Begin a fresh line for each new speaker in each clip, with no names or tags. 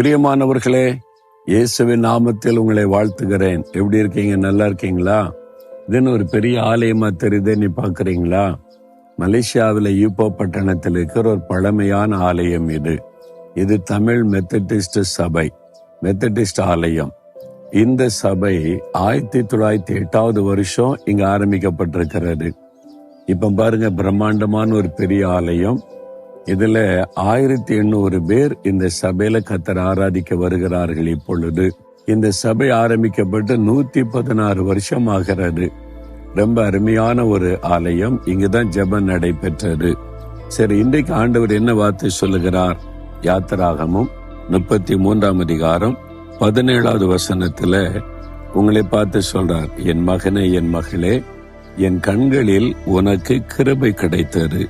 பிரியமானவர்களே, இயேசுவின் நாமத்தில் உங்களை வாழ்த்துகிறேன். எப்படி இருக்கீங்க? நல்லா இருக்கீங்களா? இதுன்னு ஒரு பெரிய ஆலயமா தெரியுது, நீ பாக்குறீங்களா? மலேசியாவில் ஈப்போ பட்டணத்தில் இருக்கிற ஒரு பழமையான ஆலயம் இது தமிழ் மெத்தடிஸ்ட் சபை, மெத்தடிஸ்ட் ஆலயம். இந்த சபை 1908 வருஷம் இங்க ஆரம்பிக்கப்பட்டிருக்கிறது. இப்ப பாருங்க, பிரம்மாண்டமான ஒரு பெரிய ஆலயம். இதுல 1800 பேர் இந்த சபையில கர்த்தரை ஆராதிக்க வருகிறார்கள். இப்பொழுது இந்த சபை ஆரம்பிக்கப்பட்டு 116 வருஷம் ஆகிறது. ரொம்ப அருமையான ஒரு ஆலயம். இங்குதான் ஜெபம் நடைபெற்றது. சரி, இன்றைக்கு ஆண்டவர் என்ன வார்த்தை சொல்லுகிறார்? யாத்திராகமும் 33 அதிகாரம் 17 வசனத்துல உங்களை பார்த்து சொல்றார், என் மகனே, என் மகளே, என் கண்களில் உனக்கு கிருபை கிடைத்தது,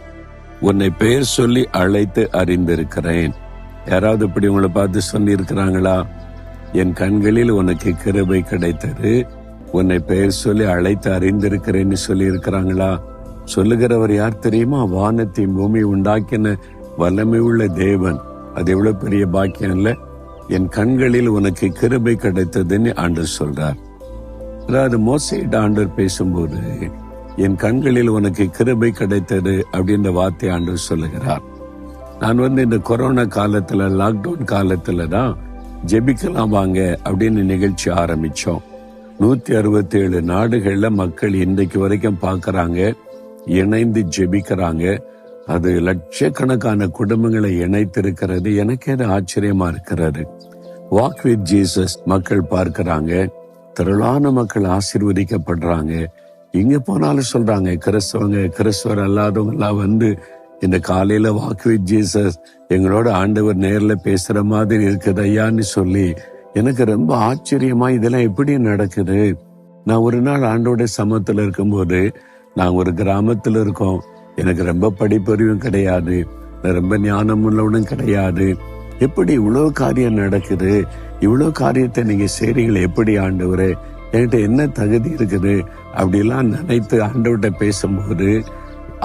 உன்னை பெயர் சொல்லி அழைத்து அறிந்திருக்கிறேன். யாராவது இப்படி உங்களை பார்த்து சொல்லி இருக்கிறாங்களா? என் கண்களில் உனக்கு கிருபை கிடைத்தது, உன்னை பெயர் சொல்லி அழைத்து அறிந்திருக்கிறேன்னு சொல்லி இருக்கிறாங்களா? சொல்லுகிறவர் யார் தெரியுமா? வானத்தையும் பூமி உண்டாக்கின வல்லமை உள்ள தேவன். அது எவ்வளவு பெரிய பாக்கியம் இல்ல? என் கண்களில் உனக்கு கிருபை கிடைத்ததுன்னு ஆண்டவர் சொல்றார். அதாவது மோசேயிட்ட ஆண்டவர் பேசும்போது, என் கண்களில் உனக்கு கிருபை கிடைத்தது அப்படின்ற வார்த்தை ஆண்டவர் சொல்லுகிறார். நான் இந்த கொரோனா காலத்துல, லாக்டவுன் காலத்துல தான் ஜெபிக்கலாம் வாங்க அப்படின்னு நிகழ்ச்சி ஆரம்பிச்சோம். 167 நாடுகள்ல மக்கள் இன்றைக்கு வரைக்கும் பாக்குறாங்க, இணைந்து ஜெபிக்கிறாங்க. அது லட்சக்கணக்கான குடும்பங்களை இணைத்திருக்கிறது. எனக்கு அது ஆச்சரியமா இருக்கிறது. வாக் வித் ஜீசஸ் மக்கள் பார்க்கிறாங்க, திரளான மக்கள் ஆசீர்வதிக்கப்படுறாங்க. இங்க போனாலும் சொல்றாங்க, கிறிஸ்தவர் அல்லாதவங்க எல்லாம் இந்த காலையில வாக் வித் ஜீசஸ் எங்களோட ஆண்டவர் நேர்ல பேசுற மாதிரி இருக்குது ஐயான்னு சொல்லி எனக்கு ரொம்ப ஆச்சரியமா இதெல்லாம் எப்படி நடக்குது. நான் ஒரு நாள் ஆண்டோட சமத்துல இருக்கும்போது, நாங்க ஒரு கிராமத்துல இருக்கோம். எனக்கு ரொம்ப படிப்பறிவும் கிடையாது, ரொம்ப ஞானம் உள்ளவனும் கிடையாது. எப்படி இவ்வளவு காரியம் நடக்குது? இவ்வளவு காரியத்தை நீங்க செய்றீங்களே, எப்படி ஆண்டவரே? என்கிட்ட என்ன தகுதி இருக்குது? அப்படிலாம் நினைத்து ஆண்டவர்கிட்ட பேசும்போது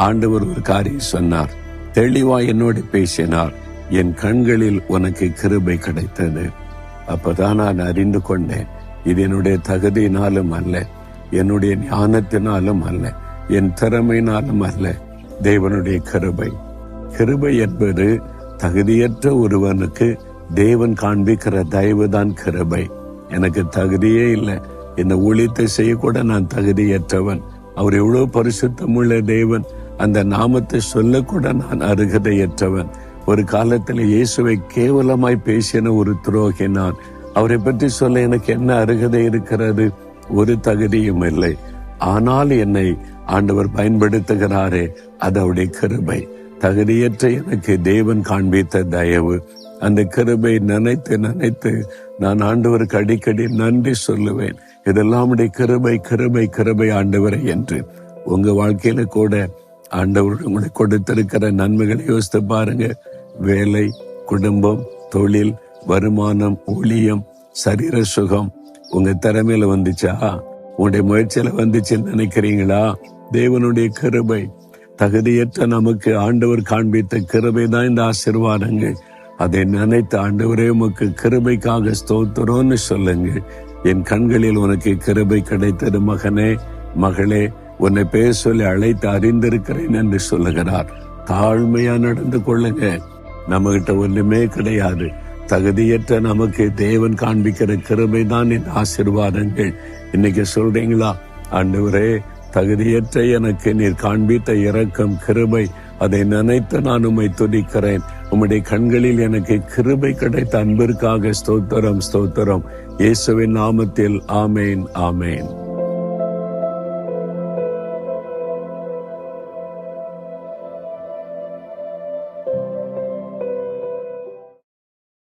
ஆண்டவர் ஒரு காரியம் சொன்னார். தெளிவா என்னோட பேசினார். என் கண்களில் உனக்கு கிருபை கிடைத்தது. அப்பதான் நான் அறிந்து கொண்டேன், இது என்னுடைய தகுதியினாலும் அல்ல, என்னுடைய ஞானத்தினாலும் அல்ல, என் திறமையினாலும் அல்ல, தேவனுடைய கிருபை. கிருபை என்பது தகுதியற்ற ஒருவனுக்கு தேவன் காண்பிக்கிற தயவுதான் கிருபை. எனக்கு தகுதியே இல்லை, இந்த ஊழியத்தை செய்யக்கூட நான் தகுதியற்றவன். அவர் எவ்வளவு பரிசுத்தமுள்ள தேவன், அந்த நாமத்தை சொல்லக்கூட நான் அருகதையற்றவன். ஒரு காலத்துல இயேசுவை கேவலமாய் பேசின ஒரு துரோகி நான். அவரை பற்றி சொல்ல எனக்கு என்ன அருகதை இருக்கிறது? ஒரு தகுதியும் இல்லை. ஆனால் என்னை ஆண்டவர் பயன்படுத்துகிறாரே, அது அவருடைய கிருபை. தகுதியற்ற எனக்கு தேவன் காண்பித்த தயவு. அந்த கிருபை நினைத்து நினைத்து நான் ஆண்டவருக்கு அடிக்கடி நன்றி சொல்லுவேன். இதெல்லாம் கிருபை, கிருபை, கிருபை ஆண்டவரை என்று. உங்க வாழ்க்கையில கூட ஆண்டவர் உங்களுக்கு கொடுத்திருக்கிற நன்மைகளை யோசித்து பாருங்க. வேலை, குடும்பம், தொழில், வருமானம், ஊழியம், சரீர சுகம் உங்க திறமையில வந்துச்சா? உங்களுடைய முயற்சியில வந்துச்சுன்னு நினைக்கிறீங்களா? தேவனுடைய கிருபை. தகுதியற்ற நமக்கு ஆண்டவர் காண்பித்த கிருபை தான் இந்த ஆசீர்வாதங்கள். அதை நினைத்து ஆண்டவரே உமக்கு கிருபைக்காக ஸ்தோத்திரம்னு சொல்லுங்க. என் கண்களில் உனக்கு கிருபை கிடைத்தது, மகனே, மகளே, உன்னை பேர் சொல்லி அழைத்து அறிந்திருக்கிறேன் என்று சொல்லுகிறார். தாழ்மையா நடந்து கொள்ளுங்க. நம்ம கிட்ட ஒண்ணுமே கிடையாது. தகுதியற்ற நமக்கு தேவன் காண்பிக்கிற கிருபை தான் இந்த ஆசீர்வாதங்கள். இன்னைக்கு சொல்றீங்களா, ஆண்டவரே, தகுதியற்ற எனக்கு நீர் காண்பித்த இரக்கம், கிருபை, அதை நினைத்து நான் உம்மை துதிக்கிறேன். உம்முடைய கண்களில் எனக்கு கிருபை கிடைத்த அன்பிற்காக ஸ்தோத்திரம், ஸ்தோத்திரம். இயேசுவின் நாமத்தில் ஆமேன், ஆமேன்.